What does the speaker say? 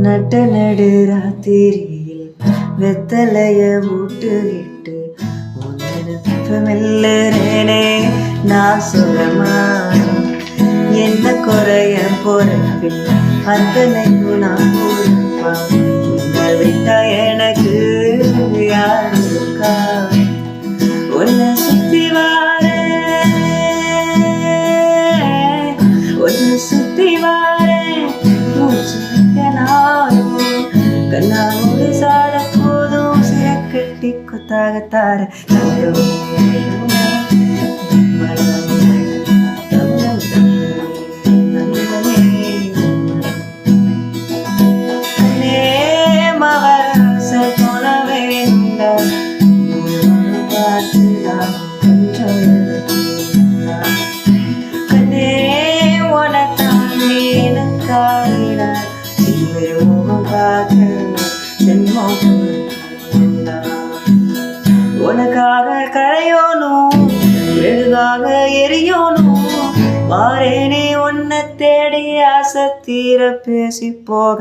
நட்ட நடு ராத்திரியில் வெத்தலைய ஊட்டுவிட்டு மெல்லுறேனே நான் சுகமான என்ன குறைய போறப்பில் அத்தனைக்கும் நான் போறப்பான் விட்டா எனக்கு யாரு இருக்கா உன்னை சுத்தி வாரேன் மூச்சு வைக்கலாரும் கண்ணாமூடி சாட போதும் சிறக்கட்டி கொத்தாகத்தார உனக்காக கரையோனும் வெறுகாக எரியோனும் வாரேனே உன்னை தேடி ஆசை தீர பேசி போக